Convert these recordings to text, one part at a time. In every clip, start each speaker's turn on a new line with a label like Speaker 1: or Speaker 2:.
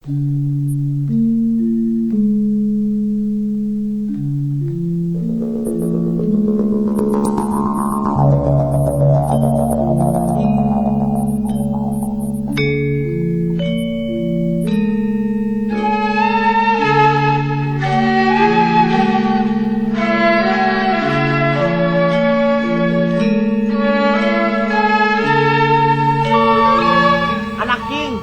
Speaker 1: Anak King,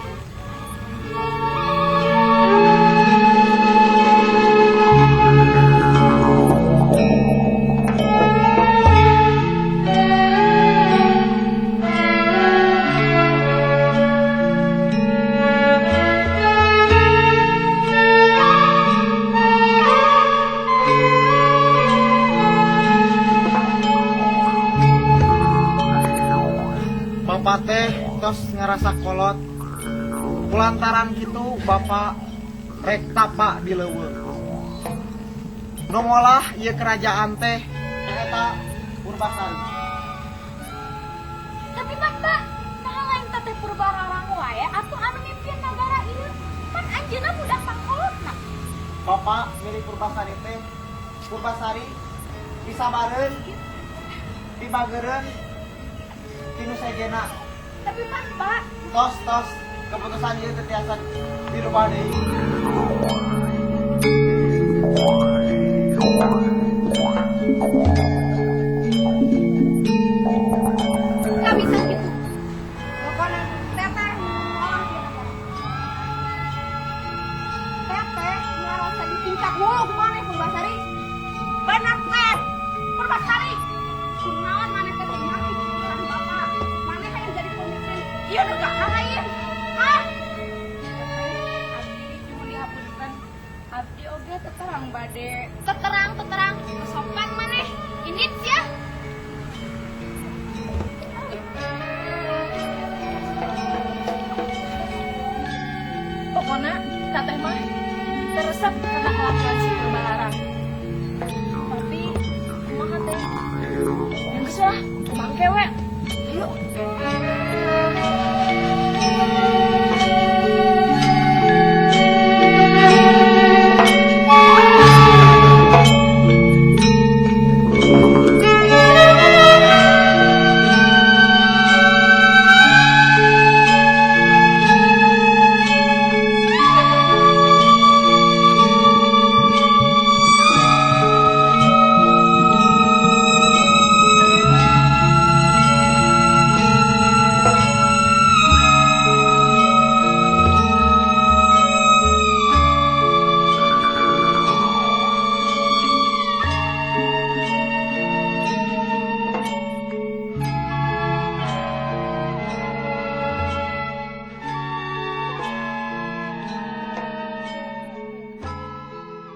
Speaker 1: Bapak teh tos ngerasa kolot. Kulantaran gitu Bapak rek tapa di leuweung. Nu ngolah ieu kerajaan teh eta Purbasari.
Speaker 2: Tapi Bapak, nah lain teh Purbararang wae atuh anu mimpin nagara ieu. Kan anjeunna budak pangkolotna.
Speaker 1: Bapak milih Purbasari teh Purbasari disabareun dibageureun tinu sajena.
Speaker 2: Tapi Bapak,
Speaker 1: Tos keputusan ieu teh tiasa dirubah deui.
Speaker 2: nggak bisa gitu. Pokoknya teteh olah di nagara. Teteh ngarasa di tingkat wulu kumaha Purbasari. Bener teh, Purbasari. Kunaon maneh teh teh ngarti pikiran Bapak. Maneh teh yang jadi pemimpin ieu negara lain. Hah?
Speaker 3: Abdi cuma dihapunten. Abdi oge teterang bade.
Speaker 2: Teterang sopan maneh. Ini ya.
Speaker 3: Pokona teteh mah teresep karena kelakuan si Purbalarang. Tapi kumaha teh? Yang geus lah, mangke we. Yuk.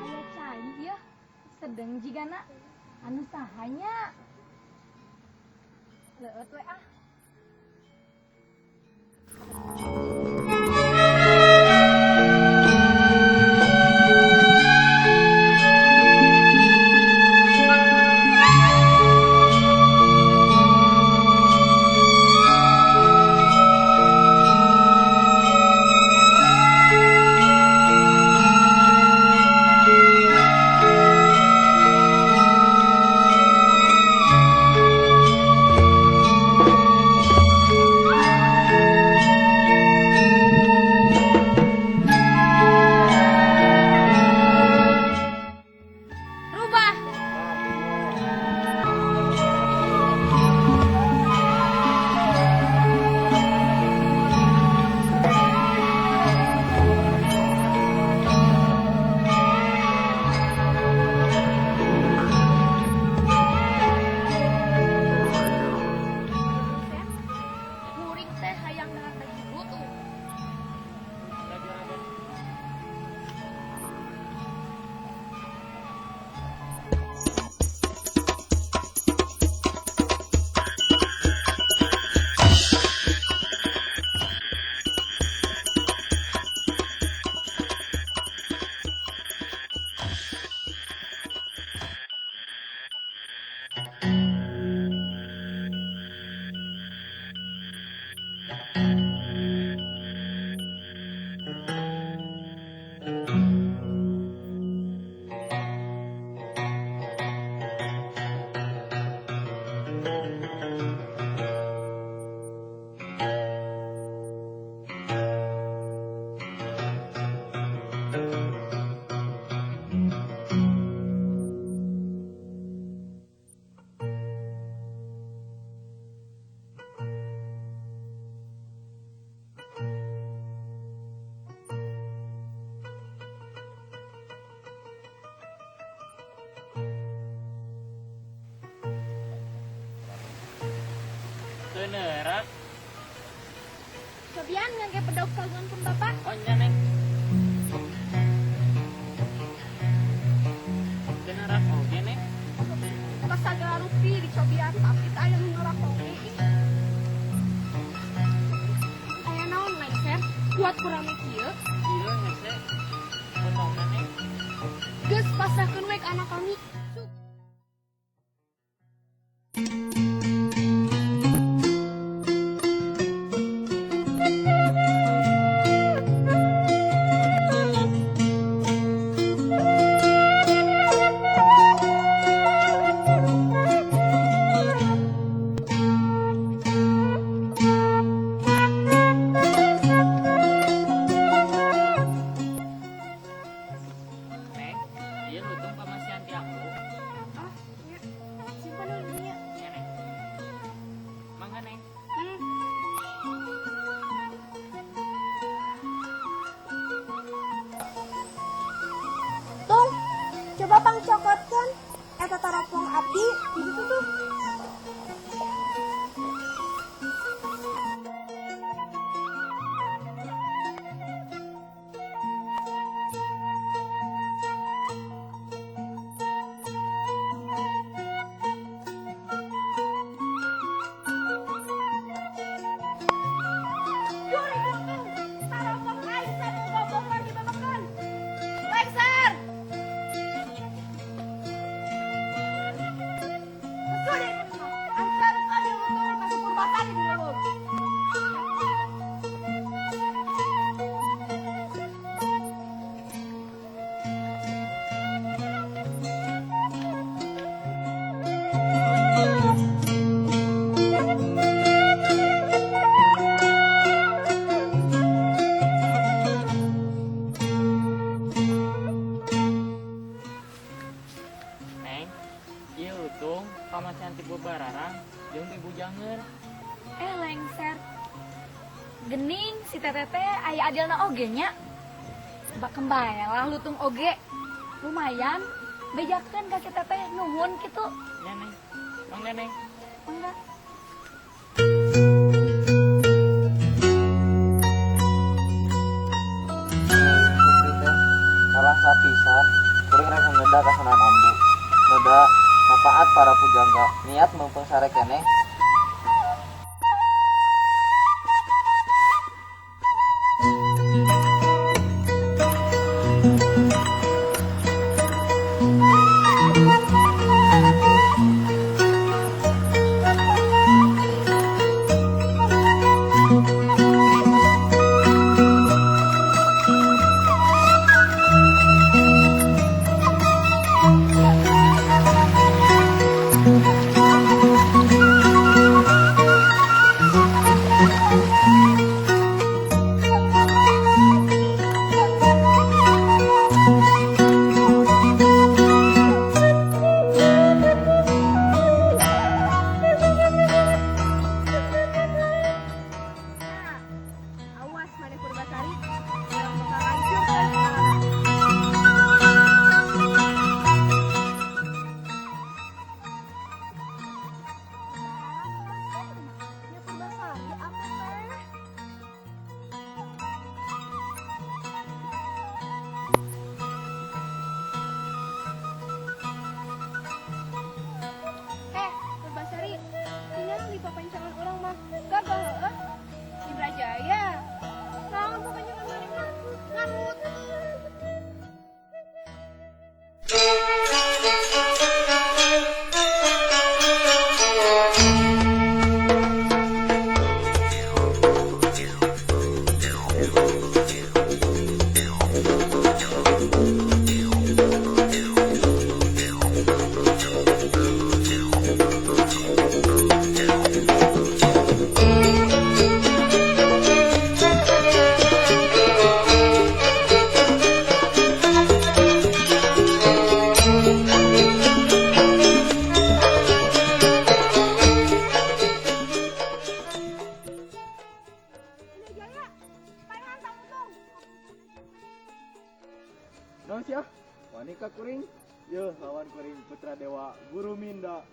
Speaker 2: Aya cai ya. Sedeng jigana anu sahanya. Leueut we ah.
Speaker 4: beneran.
Speaker 2: Cobian ngangge pedok saluan pun bapak.
Speaker 4: Oh nya neng. Beneran oke neng.
Speaker 2: Pas sagala rupi di cobian tapi tak aya nu ngerak oge. Aya naon lengser? Kuat kurang kieu.
Speaker 4: Iya hese. Potong neng.
Speaker 2: Geus pasrahkeun we ka anak kami.
Speaker 4: Neng, iya lutung pamasian ti aku.
Speaker 2: Ah, iya. Simpan dulu nya.
Speaker 4: Ya neng. Mangga neng.
Speaker 2: Tung, coba pang cokotkeun eta tarapong abdi di ditu tuh. Yuri, tarapong Lengser bobokar dibabakeun. Lengser! Sudah, antar kali untuk kasih perbatan di dalam.
Speaker 4: Neng, iya lutung pamasian ti Bararang jeung ti Bujangeur.
Speaker 3: Lengser. Gening si tetete aya adilna oge nya. Bak kembali lah lutung oge. Lumayan. Bejakeun ka si teteh nuhun kitu.
Speaker 4: Ya neng. Mangga neng.
Speaker 3: Mangga.
Speaker 1: Putri teh salah sapisan kuring rek ngeda ka sanan ambu. Neda sapaat para pujangga niat mumpung sare keneh.
Speaker 2: Awas mana Purbasari, orang bakal hancur kan. Ya Purbasari, apa teh? Purbasari, tinggal di papancangan orang mah gagah heuh. Indrajaya. Naon papancangan manehna? Ngamut. Indrajaya, paehan tamu dong.
Speaker 1: Naon sia? Wani ka kuring? Yeuh, lawan kuring Putra Dewa Guru Minda.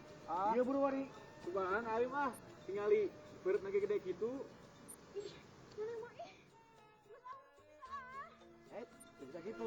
Speaker 1: Ieu buru wani. Kumahan ari mah tingali
Speaker 5: perut lagi gede gitu.
Speaker 2: Ih, mana mah ih. Lu tahu bisa.
Speaker 5: Bisa gitu.